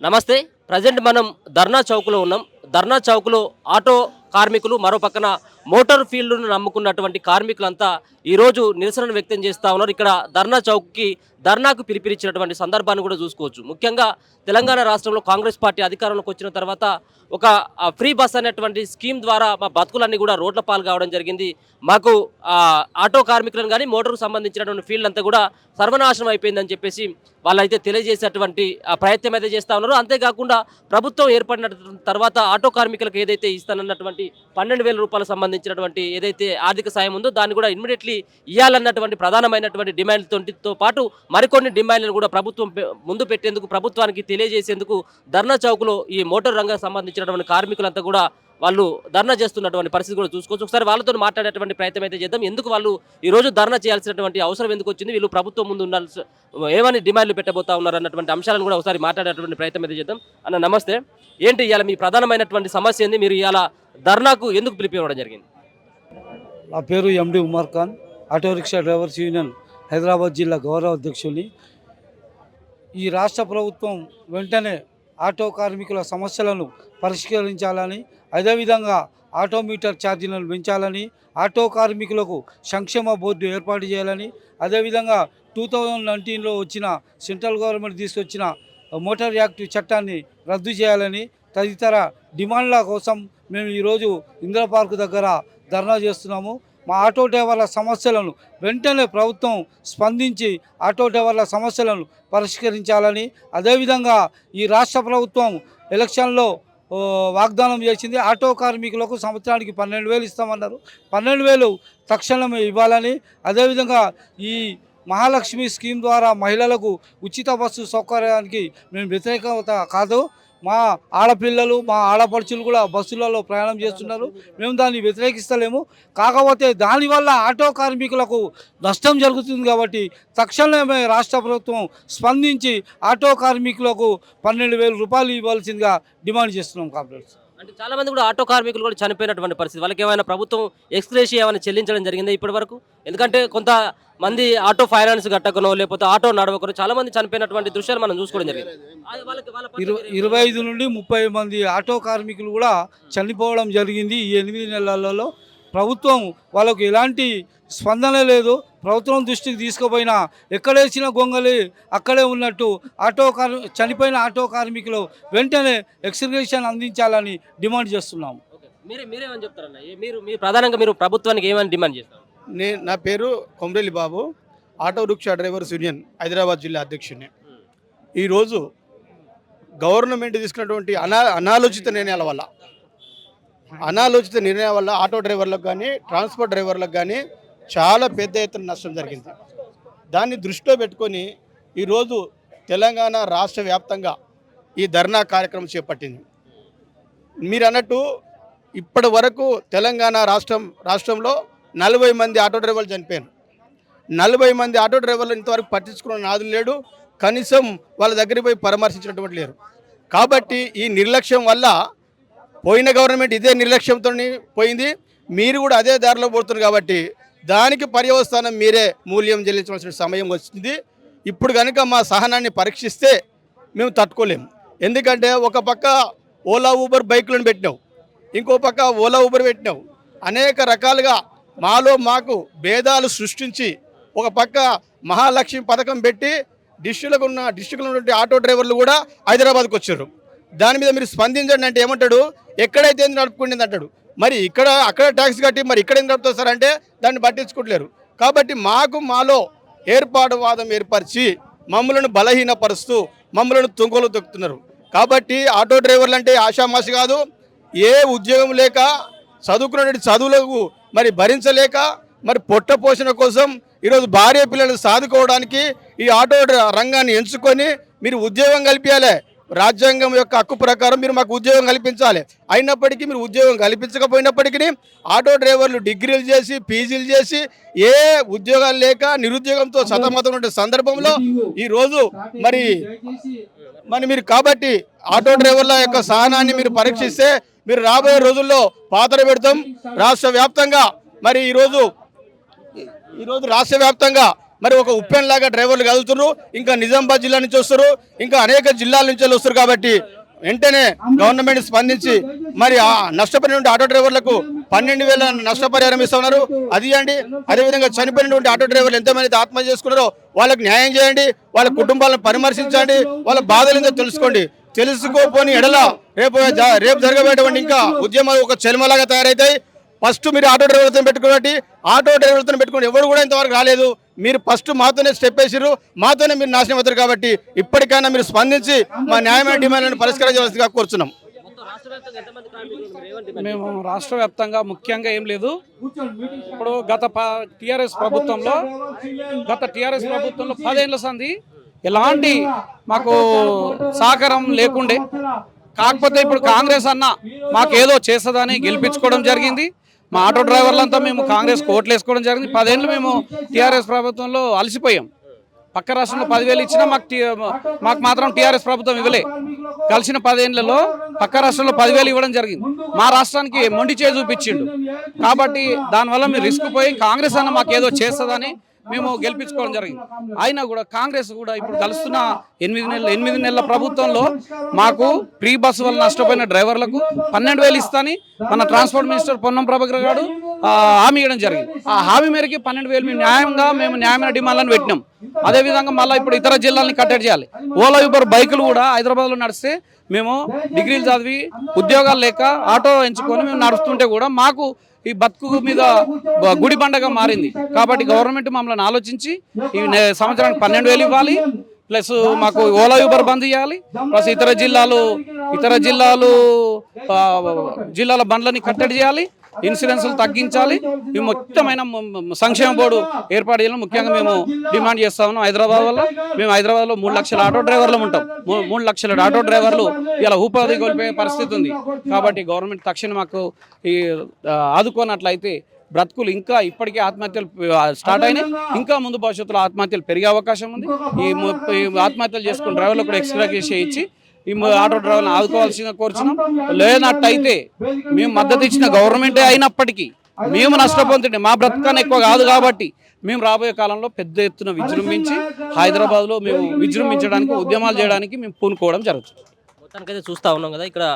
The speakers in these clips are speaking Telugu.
నమస్తే. ప్రజెంట్ మనం ధర్నా చౌక్‌లో ఉన్నాం. ధర్నా చౌక్‌లో ఆటో కార్మికులు, మరో పక్కన మోటార్ ఫీల్డ్‌ను నమ్ముకున్నటువంటి కార్మికులంతా ఈరోజు నిరసనను వ్యక్తం చేస్తా ఉన్నారు. ఇక్కడ ధర్నా చౌక్‌కి ధర్నాకు పిలుపునిచ్చినటువంటి సందర్భాన్ని కూడా చూసుకోవచ్చు. ముఖ్యంగా తెలంగాణ రాష్ట్రంలో కాంగ్రెస్ పార్టీ అధికారంలోకి వచ్చిన తర్వాత ఒక ఫ్రీ బస్ అనేటువంటి స్కీమ్ ద్వారా మా బతుకులన్నీ కూడా రోడ్ల పాలు కావడం జరిగింది. మాకు ఆటో కార్మికులను గానీ, మోటార్‌కు సంబంధించినటువంటి ఫీల్డ్ అంతా కూడా సర్వనాశనం అయిపోయిందని చెప్పేసి వాళ్ళైతే తెలియజేసేటువంటి ప్రయత్నం అయితే చేస్తా ఉన్నారు. అంతేకాకుండా ప్రభుత్వం ఏర్పడిన తర్వాత ఆటో కార్మికులకు ఏదైతే ఇస్తానన్నటువంటి 12,000 రూపాయలకు సంబంధించినటువంటి ఏదైతే ఆర్థిక సాయం ఉందో దాన్ని కూడా ఇమ్మీడియట్లీ ఇవ్వాలన్నటువంటి ప్రధానమైనటువంటి డిమాండ్‌తో పాటు మరికొన్ని డిమాండ్లను కూడా ప్రభుత్వం ముందు పెట్టేందుకు, ప్రభుత్వానికి తెలియజేసేందుకు ధర్నా చౌక్‌లో ఈ మోటార్ రంగానికి సంబంధించినటువంటి కార్మికులంతా కూడా వాళ్ళు ధర్నా చేస్తున్నటువంటి పరిస్థితి కూడా చూసుకోవచ్చు. ఒకసారి వాళ్ళతో మాట్లాడేటువంటి ప్రయత్నం అయితే చేద్దాం. ఎందుకు వాళ్ళు ఈరోజు ధర్నా చేయాల్సినటువంటి అవసరం ఎందుకు వచ్చింది, వీళ్ళు ప్రభుత్వం ముందు ఉండాల్సి ఏమని డిమాండ్లు పెట్టబోతా ఉన్నారు అన్నటువంటి అంశాలను కూడా ఒకసారి మాట్లాడేటువంటి ప్రయత్నం అయితే చేద్దాం. అన్న నమస్తే. ఏంటి ఇవాళ మీ ప్రధానమైనటువంటి సమస్య ఏంది? మీరు ఇవాళ ధర్నాకు ఎందుకు పిలిపివ్వడం జరిగింది? నా పేరు MD Umar Khan, auto rickshaw drivers union Hyderabad జిల్లా గౌరవ అధ్యక్షుని. ఈ రాష్ట్ర ప్రభుత్వం వెంటనే ఆటో కార్మికుల సమస్యలను పరిష్కరించాలని, అదేవిధంగా ఆటో మీటర్ ఛార్జీలను పెంచాలని, ఆటో కార్మికులకు సంక్షేమ బోర్డు ఏర్పాటు చేయాలని, అదేవిధంగా 2019లో వచ్చిన సెంట్రల్ గవర్నమెంట్ తీసుకొచ్చిన మోటార్ యాక్ట్ చట్టాన్ని రద్దు చేయాలని తదితర డిమాండ్ల కోసం మేము ఈరోజు ఇందిరా పార్క్ దగ్గర ధర్నా చేస్తున్నాము. మా ఆటో డ్రైవర్ల సమస్యలను వెంటనే ప్రభుత్వం స్పందించి ఆటో డ్రైవర్ల సమస్యలను పరిష్కరించాలని, అదేవిధంగా ఈ రాష్ట్ర ప్రభుత్వం ఎలక్షన్లో వాగ్దానం చేసింది. ఆటో కార్మికులకు సంవత్సరానికి 12,000 ఇస్తామన్నారు. 12,000 తక్షణమే ఇవ్వాలని, అదేవిధంగా ఈ మహాలక్ష్మి స్కీమ్ ద్వారా మహిళలకు ఉచిత బస్సు సౌకర్యానికి మేము వ్యతిరేకత కాదు. మా ఆడపిల్లలు, మా ఆడపడుచులు కూడా బస్సులలో ప్రయాణం చేస్తున్నారు. మేము దాన్ని వ్యతిరేకిస్తలేము. కాకపోతే దానివల్ల ఆటో కార్మికులకు నష్టం జరుగుతుంది కాబట్టి తక్షణమే రాష్ట్ర ప్రభుత్వం స్పందించి ఆటో కార్మికులకు 12,000 రూపాయలు ఇవ్వాల్సిందిగా డిమాండ్ చేస్తున్నాం. కాంప్లెక్స్ అంటే చాలా మంది కూడా ఆటో కార్మికులు కూడా చనిపోయినటువంటి పరిస్థితి. వాళ్ళకి ఏమైనా ప్రభుత్వం ఎక్స్‌గ్రేషియా ఏమైనా చెల్లించడం జరిగిందా ఇప్పటి వరకు? ఎందుకంటే కొంతమంది ఆటో ఫైనాన్స్ కట్టకనో లేకపోతే ఆటో నడవకనో చాలా మంది చనిపోయినటువంటి దృశ్యాలు మనం చూసుకోవడం జరిగింది. వాళ్ళ పట్ల 25 నుండి 30 మంది ఆటో కార్మికులు కూడా చనిపోవడం జరిగింది ఈ 8 నెలలలో. ప్రభుత్వం వాళ్ళకు ఎలాంటి స్పందన లేదు. ప్రభుత్వం దృష్టికి తీసుకుపోయినా ఎక్కడేసిన గొంగలి అక్కడే ఉన్నట్టు చనిపోయిన ఆటో కార్మికులు వెంటనే ఎక్స్‌గ్రేషన్ అందించాలని డిమాండ్ చేస్తున్నాము. మీరేమని చెప్తారన్న? మీరు ప్రధానంగా మీరు ప్రభుత్వానికి ఏమని డిమాండ్ చేస్తారు? నా పేరు Komarelli Babu, auto rickshaw drivers union Hyderabad జిల్లా అధ్యక్షుడిని. ఈరోజు గవర్నమెంట్ తీసుకున్నటువంటి అనాలోచిత నిర్ణయాల వల్ల ఆటో డ్రైవర్లకు కానీ, ట్రాన్స్పోర్ట్ డ్రైవర్లకు కానీ చాలా పెద్ద ఎత్తున నష్టం జరిగింది. దాన్ని దృష్టిలో పెట్టుకొని ఈరోజు తెలంగాణ రాష్ట్ర వ్యాప్తంగా ఈ ధర్నా కార్యక్రమం చేపట్టింది. మీరు అన్నట్టు ఇప్పటి వరకు తెలంగాణ రాష్ట్రంలో 40 మంది ఆటో డ్రైవర్లు చనిపోయారు. 40 మంది ఆటో డ్రైవర్లు ఇంతవరకు పట్టించుకున్న నాదులు లేడు. కనీసం వాళ్ళ దగ్గరికి పోయి పరామర్శించినటువంటి లేరు. కాబట్టి ఈ నిర్లక్ష్యం వల్ల పోయిన గవర్నమెంట్ ఇదే నిర్లక్ష్యంతో పోయింది. మీరు కూడా అదే దారిలో పోతున్నారు. కాబట్టి దానికి పర్యవస్థానం మీరే మూల్యం చెల్లించవలసిన సమయం వచ్చింది. ఇప్పుడు కనుక మా సహనాన్ని పరీక్షిస్తే మేము తట్టుకోలేము. ఎందుకంటే ఒక పక్క ఓలా ఊబర్ బైకులను పెట్టినావు, ఇంకో పక్క ఓలా ఊబర్ పెట్టినావు. అనేక రకాలుగా మాకు భేదాలు సృష్టించి ఒక పక్క మహాలక్ష్మి పథకం పెట్టి డిస్ట్రిక్ట్లో ఉన్నటువంటి ఆటో డ్రైవర్లు కూడా హైదరాబాద్కి వచ్చారు. దాని మీద మీరు స్పందించండి అంటే ఏమంటాడు, ఎక్కడైతే నడుపుకుంటుంది అంటాడు. మరి అక్కడ ట్యాక్స్ కట్టి మరి ఇక్కడ ఏం నడుపుతారు సార్ అంటే దాన్ని పట్టించుకోవట్లేరు. కాబట్టి మాలో ఏర్పాటువాదం ఏర్పరిచి మమ్మలను బలహీనపరుస్తూ మమ్మలను తుంగలు తొక్కుతున్నారు. కాబట్టి ఆటో డ్రైవర్లు అంటే ఆషామాషి కాదు. ఏ ఉద్యోగం లేక చదువుకున్నటువంటి చదువులకు మరి భరించలేక మరి పొట్ట పోషణ కోసం ఈరోజు భార్య పిల్లలను సాదుకోవడానికి ఈ ఆటో రంగాన్ని ఎంచుకొని మీరు ఉద్యోగం కల్పించాలి. రాజ్యాంగం యొక్క హక్కు ప్రకారం మీరు మాకు ఉద్యోగం కల్పించాలి. అయినప్పటికీ మీరు ఉద్యోగం కల్పించకపోయినప్పటికీ ఆటో డ్రైవర్లు డిగ్రీలు చేసి పీజీలు చేసి ఏ ఉద్యోగాలు లేక నిరుద్యోగంతో సతమతం ఉండే సందర్భంలో ఈరోజు మరి మీరు కాబట్టి ఆటో డ్రైవర్ల యొక్క సహనాన్ని మీరు పరీక్షిస్తే మీరు రాబోయే రోజుల్లో పాత్ర పెడతాం. రాష్ట్ర వ్యాప్తంగా మరి ఈరోజు రాష్ట్ర వ్యాప్తంగా మరి ఒక ఉప్పెన్ లాగా డ్రైవర్లు కదులుతున్నారు, ఇంకా నిజామాబాద్ జిల్లా నుంచి వస్తారు, ఇంకా అనేక జిల్లాల నుంచి వస్తారు. కాబట్టి వెంటనే గవర్నమెంట్ స్పందించి మరి ఆ నష్టపోయినటువంటి ఆటో డ్రైవర్లకు 12,000 నష్టపరిహారం ఇస్తున్నారు, అది ఇవ్వండి. అదేవిధంగా చనిపోయినటువంటి ఆటో డ్రైవర్లు ఎంతమంది ఆత్మహత్య చేసుకున్నారో వాళ్ళకి న్యాయం చేయండి, వాళ్ళ కుటుంబాలను పరామర్శించండి, వాళ్ళ బాధలు ఏంటో తెలుసుకోండి. తెలుసుకోపోని ఎడల రేపు జరగబోయేటువంటి ఇంకా ఉద్యమాలు ఒక చెల్మలాగా తయారవుతాయి. ఫస్ట్ మీరు ఆటో డ్రైవర్లతో పెట్టుకున్నట్టు ఆటో డ్రైవర్లతో పెట్టుకుని ఎవరు కూడా ఇంతవరకు రాలేదు. మీరు ఫస్ట్ మాతోనే స్టెప్ వేసిర్రు, మాతోనే మీరు నాశనం అవుతారు. కాబట్టి ఇప్పటికైనా మీరు స్పందించి మా న్యాయమైన డిమాండ్లను పరిష్కరించవలసిందిగా కోరుతున్నాం. మేము రాష్ట్ర వ్యాప్తంగా ముఖ్యంగా ఏం లేదు. ఇప్పుడు గత టీఆర్ఎస్ ప్రభుత్వంలో 10 ఏళ్ల సంది ఎలాంటి మాకు సహకారం లేకుండే. కాకపోతే ఇప్పుడు కాంగ్రెస్ అన్న మాకేదో చేస్తుందని గెలిపించుకోవడం జరిగింది. మా ఆటో డ్రైవర్లంతా మేము కాంగ్రెస్ ఓట్లు వేసుకోవడం జరిగింది. 10 ఏళ్ళు మేము టీఆర్ఎస్ ప్రభుత్వంలో అలసిపోయాం. పక్క రాష్ట్రంలో 10,000 ఇచ్చినా మాకు మాత్రం టీఆర్ఎస్ ప్రభుత్వం ఇవ్వలే. కలిసిన 10 ఏళ్లలో పక్క రాష్ట్రంలో 10,000 ఇవ్వడం జరిగింది. మా రాష్ట్రానికి మొండి చేయి చూపించిండు. కాబట్టి దానివల్ల మీరు రిస్క్ పోయి కాంగ్రెస్ అన్న మాకేదో చేస్తుందని మేము గెలిపించుకోవడం జరిగింది. అయినా కూడా కాంగ్రెస్ కూడా ఇప్పుడు కలుస్తున్న 8 నెలల ప్రభుత్వంలో మాకు ఫ్రీ బస్సు వల్ల నష్టపోయిన డ్రైవర్లకు 12,000 ఇస్తాని మన ట్రాన్స్పోర్ట్ మినిస్టర్ పొన్నం ప్రభాకర్ గారు హామీ ఇవ్వడం జరిగింది. ఆ హామీ మేరకు 12,000 మేము న్యాయమైన డిమాండ్లను పెట్టినాం. అదేవిధంగా మళ్ళీ ఇప్పుడు ఇతర జిల్లాలని కట్టడి చేయాలి. ఓలా యూబర్ బైకులు కూడా హైదరాబాద్లో నడిస్తే మేము డిగ్రీలు చదివి ఉద్యోగాలు లేక ఆటో ఎంచుకొని మేము నడుస్తుంటే కూడా మాకు ఈ బతుకు మీద గుడి బండగా మారింది. కాబట్టి గవర్నమెంట్ మమ్మల్ని ఆలోచించి ఈ సంవత్సరానికి 12,000 ఇవ్వాలి, ప్లస్ మాకు ఓలా యూబర్ బంద్ చేయాలి, ప్లస్ ఇతర జిల్లాల బండ్లని కట్టడి చేయాలి, ఇన్సూరెన్స్లు తగ్గించాలి. ఈ మొత్తమైన సంక్షేమ బోర్డు ఏర్పాటు చేయాలని ముఖ్యంగా మేము డిమాండ్ చేస్తా ఉన్నాం. హైదరాబాద్ వల్ల మేము హైదరాబాద్లో 3 లక్షల ఆటో డ్రైవర్లు ఉంటాం. 3 లక్షల ఆటో డ్రైవర్లు ఇలా ఉపాధి కోల్పోయే పరిస్థితి ఉంది. కాబట్టి గవర్నమెంట్ తక్షణం మాకు ఈ ఆదుకోనట్లయితే బ్రతుకులు ఇంకా ఇప్పటికే ఆత్మహత్యలు స్టార్ట్ అయినాయి, ఇంకా ముందు భవిష్యత్తులో ఆత్మహత్యలు పెరిగే అవకాశం ఉంది. ఈ ఆత్మహత్యలు చేసుకున్న డ్రైవర్లు కూడా ఎక్స్ట్రా కేసు ఇచ్చి ఈ ఆటో డ్రైవర్ని ఆదుకోవాల్సిన కోరుచున్నాం. లేనట్టయితే మేము మద్దతు ఇచ్చిన గవర్నమెంటే అయినప్పటికీ మేము నష్టపోతుంటే మా బ్రతకాన్ని ఎక్కువ కాదు. కాబట్టి మేము రాబోయే కాలంలో పెద్ద ఎత్తున విజృంభించి హైదరాబాద్లో మేము విజృంభించడానికి ఉద్యమాలు చేయడానికి మేము పూనుకోవడం జరుగుతుంది. మొత్తానికైతే చూస్తూ ఉన్నాం కదా, ఇక్కడ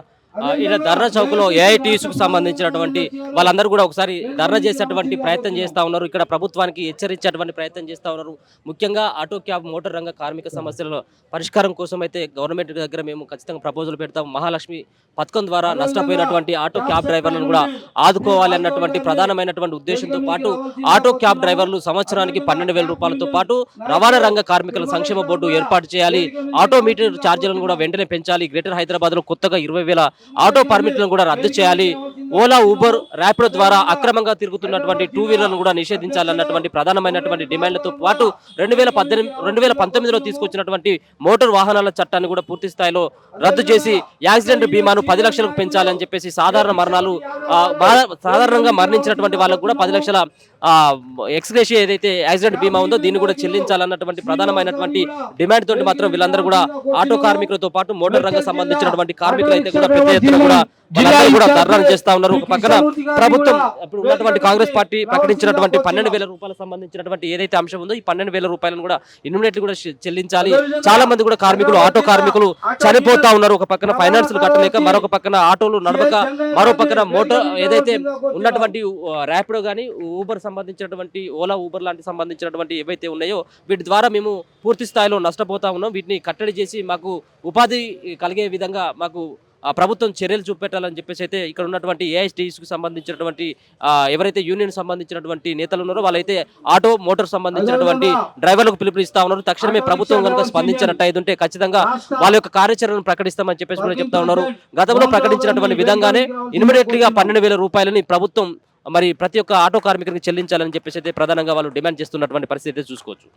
ఇలా ధర్నా చౌక్లో ఏఐటీయూసీకి సంబంధించినటువంటి వాళ్ళందరూ కూడా ఒకసారి ధర్నా చేసేటువంటి ప్రయత్నం చేస్తూ ఉన్నారు. ఇక్కడ ప్రభుత్వానికి హెచ్చరించేటువంటి ప్రయత్నం చేస్తూ ఉన్నారు. ముఖ్యంగా ఆటో క్యాబ్ మోటార్ రంగ కార్మిక సమస్యల పరిష్కారం కోసం అయితే గవర్నమెంట్ దగ్గర మేము ఖచ్చితంగా ప్రపోజల్ పెడతాం. మహాలక్ష్మి పథకం ద్వారా నష్టపోయినటువంటి ఆటో క్యాబ్ డ్రైవర్లను కూడా ఆదుకోవాలి అన్నటువంటి ప్రధానమైనటువంటి ఉద్దేశంతో పాటు ఆటో క్యాబ్ డ్రైవర్లు సంవత్సరానికి 12,000 రూపాయలతో పాటు రవాణా రంగ కార్మికుల సంక్షేమ బోర్డు ఏర్పాటు చేయాలి, ఆటోమీటర్ ఛార్జీలను కూడా వెంటనే పెంచాలి, గ్రేటర్ హైదరాబాద్లో కొత్తగా 20,000 ఆటో పర్మిట్లను కూడా రద్దు చేయాలి, ఓలా ఊబర్ ర్యాపిడో ద్వారా అక్రమంగా తిరుగుతున్నటువంటి 2 వీలర్లను కూడా నిషేధించాలన్నటువంటి ప్రధానమైనటువంటి డిమాండ్లతో పాటు 2019లో తీసుకొచ్చినటువంటి మోటార్ వాహనాల చట్టాన్ని కూడా పూర్తి స్థాయిలో రద్దు చేసి యాక్సిడెంట్ బీమాను 10 లక్షలకు పెంచాలని చెప్పేసి సాధారణంగా మరణించినటువంటి వాళ్ళకు కూడా 10 లక్షల ఎక్స్గ్రేషియా ఏదైతే యాక్సిడెంట్ బీమా ఉందో దీన్ని కూడా చెల్లించాలన్నటువంటి ప్రధానమైనటువంటి డిమాండ్ తోటి మాత్రం వీళ్ళందరూ కూడా ఆటో కార్మికులతో పాటు మోటార్ రంగం సంబంధించినటువంటి కార్మికులు అయితే కూడా పెద్ద ఎత్తున కూడా ధర్నాలు చేస్తా ఉన్నారు. ఒక పక్కన ప్రభుత్వం ఇప్పుడు ఉన్నటువంటి కాంగ్రెస్ పార్టీ ప్రకటించినటువంటి 12,000 రూపాయలకు సంబంధించినటువంటి ఏదైతే అంశం ఉందో ఈ 12,000 రూపాయలను కూడా ఇమ్మీడియట్లీ కూడా చెల్లించాలి. చాలా మంది కూడా ఆటో కార్మికులు చనిపోతా ఉన్నారు. ఒక పక్కన ఫైనాన్సులు కట్టలేక, మరొక పక్కన ఆటోలు నడవక, మరో పక్కన మోటార్ ఏదైతే ఉన్నటువంటి ర్యాపిడో కానీ ఊబర్ సంబంధించినటువంటి ఓలా ఊబర్ లాంటి సంబంధించినటువంటి ఏవైతే ఉన్నాయో వీటి ద్వారా మేము పూర్తి స్థాయిలో నష్టపోతా ఉన్నాం. వీటిని కట్టడి చేసి మాకు ఉపాధి కలిగే విధంగా మాకు ప్రభుత్వం చర్యలు చూపెట్టాలని చెప్పేసి అయితే ఇక్కడ ఉన్నటువంటి ఏఐటీయూసీకి సంబంధించినటువంటి ఎవరైతే యూనియన్ సంబంధించినటువంటి నేతలు ఉన్నారో వాళ్ళైతే ఆటో మోటార్ సంబంధించినటువంటి డ్రైవర్లకు పిలుపునిస్తా ఉన్నారు. తక్షణమే ప్రభుత్వం కనుక స్పందించినట్టయితే ఖచ్చితంగా వాళ్ళ యొక్క కార్యాచరణను ప్రకటిస్తామని చెప్పేసి కూడా చెప్తా ఉన్నారు. గతంలో ప్రకటించినటువంటి విధంగానే ఇమ్మీడియట్లీగా 12,000 రూపాయలని ప్రభుత్వం మరి ప్రతి ఒక్క ఆటో కార్మికునికి చెల్లించాలని చెప్పేసి అయితే ప్రధానంగా వాళ్ళు డిమాండ్ చేస్తున్నటువంటి పరిస్థితి చూసుకోవచ్చు.